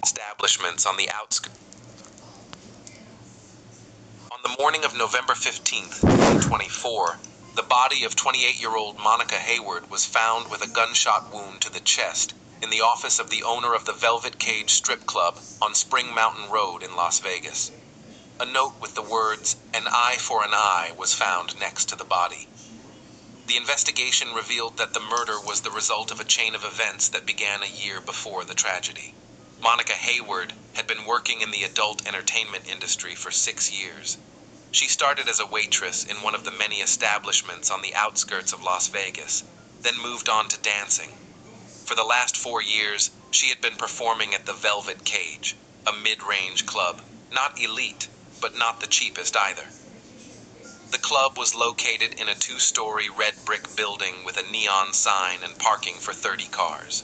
establishments on the outskirts. On the morning of November 15th, 2024, the body of 28-year-old Monica Hayward was found with a gunshot wound to the chest in the office of the owner of the Velvet Cage Strip Club on Spring Mountain Road in Las Vegas. A note with the words, "An eye for an eye," was found next to the body. The investigation revealed that the murder was the result of a chain of events that began a year before the tragedy. Monica Hayward had been working in the adult entertainment industry for 6 years. She started as a waitress in one of the many establishments on the outskirts of Las Vegas, then moved on to dancing. For the last 4 years, she had been performing at the Velvet Cage, a mid-range club, not elite, but not the cheapest either. The club was located in a 2-story red brick building with a neon sign and parking for 30 cars.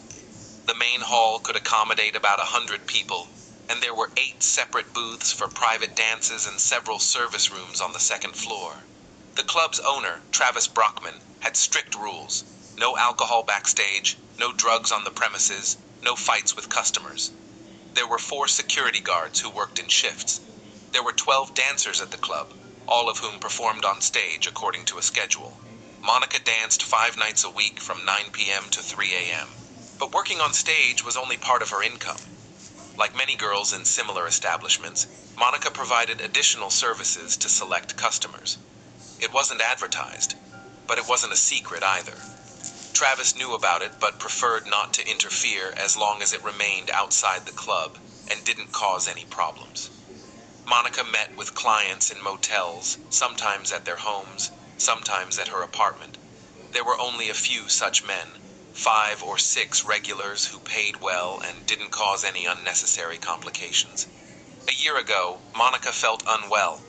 The main hall could accommodate about 100 people, and there were 8 separate booths for private dances and several service rooms on the second floor. The club's owner, Travis Brockman, had strict rules. No alcohol backstage, no drugs on the premises, no fights with customers. There were 4 security guards who worked in shifts. There were 12 dancers at the club, all of whom performed on stage according to a schedule. Monica danced 5 nights a week from 9 p.m. to 3 a.m. But working on stage was only part of her income. Like many girls in similar establishments, Monica provided additional services to select customers. It wasn't advertised, but it wasn't a secret either. Travis knew about it but preferred not to interfere as long as it remained outside the club and didn't cause any problems. Monica met with clients in motels, sometimes at their homes, sometimes at her apartment. There were only a few such men, 5 or 6 regulars who paid well and didn't cause any unnecessary complications. A year ago, Monica felt unwell.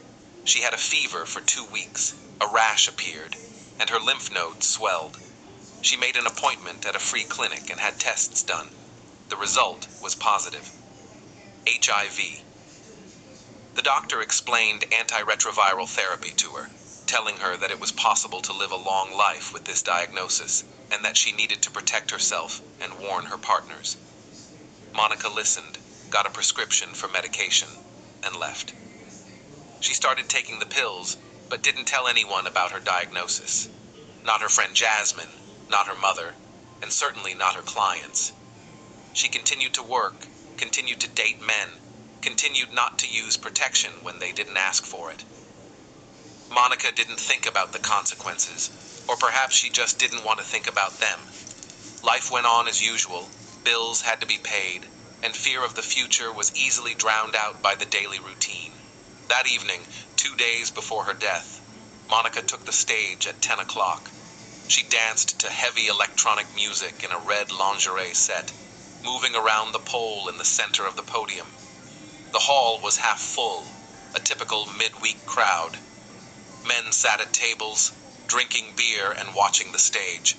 She had a fever for 2 weeks, a rash appeared, and her lymph nodes swelled. She made an appointment at a free clinic and had tests done. The result was positive. HIV. The doctor explained antiretroviral therapy to her, telling her that it was possible to live a long life with this diagnosis, and that she needed to protect herself and warn her partners. Monica listened, got a prescription for medication, and left. She started taking the pills, but didn't tell anyone about her diagnosis. Not her friend Jasmine, not her mother, and certainly not her clients. She continued to work, continued to date men, continued not to use protection when they didn't ask for it. Monica didn't think about the consequences, or perhaps she just didn't want to think about them. Life went on as usual, bills had to be paid, and fear of the future was easily drowned out by the daily routine. That evening, 2 days before her death, Monica took the stage at 10 o'clock. She danced to heavy electronic music in a red lingerie set, moving around the pole in the center of the podium. The hall was half full, a typical midweek crowd. Men sat at tables, drinking beer and watching the stage.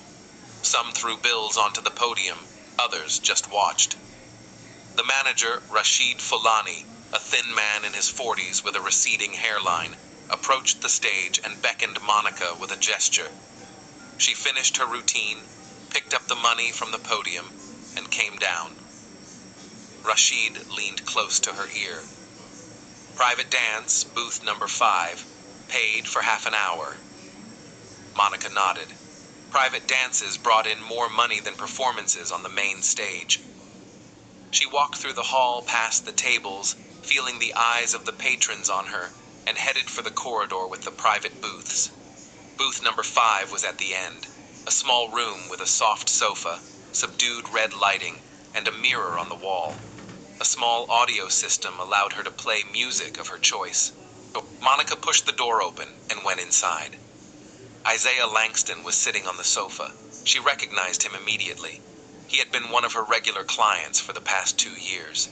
Some threw bills onto the podium, others just watched. The manager, Rashid Fulani, a thin man in his 40s with a receding hairline, approached the stage and beckoned Monica with a gesture. She finished her routine, picked up the money from the podium, and came down. Rashid leaned close to her ear. "Private dance, booth number 5, paid for half an hour." Monica nodded. Private dances brought in more money than performances on the main stage. She walked through the hall past the tables, feeling the eyes of the patrons on her, and headed for the corridor with the private booths. Booth number 5 was at the end, a small room with a soft sofa, subdued red lighting, and a mirror on the wall. A small audio system allowed her to play music of her choice. Monica pushed the door open and went inside. Isaiah Langston was sitting on the sofa. She recognized him immediately. He had been one of her regular clients for the past 2 years.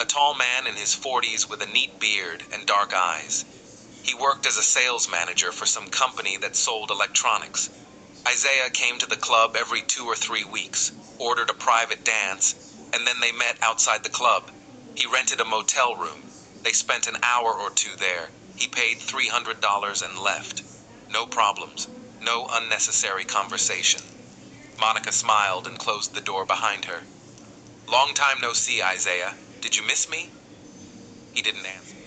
A tall man in his 40s with a neat beard and dark eyes. He worked as a sales manager for some company that sold electronics. Isaiah came to the club every 2 or 3 weeks, ordered a private dance, and then they met outside the club. He rented a motel room. They spent an hour or 2 there. He paid $300 and left. No problems, no unnecessary conversation. Monica smiled and closed the door behind her. "Long time no see, Isaiah. Did you miss me? He didn't answer.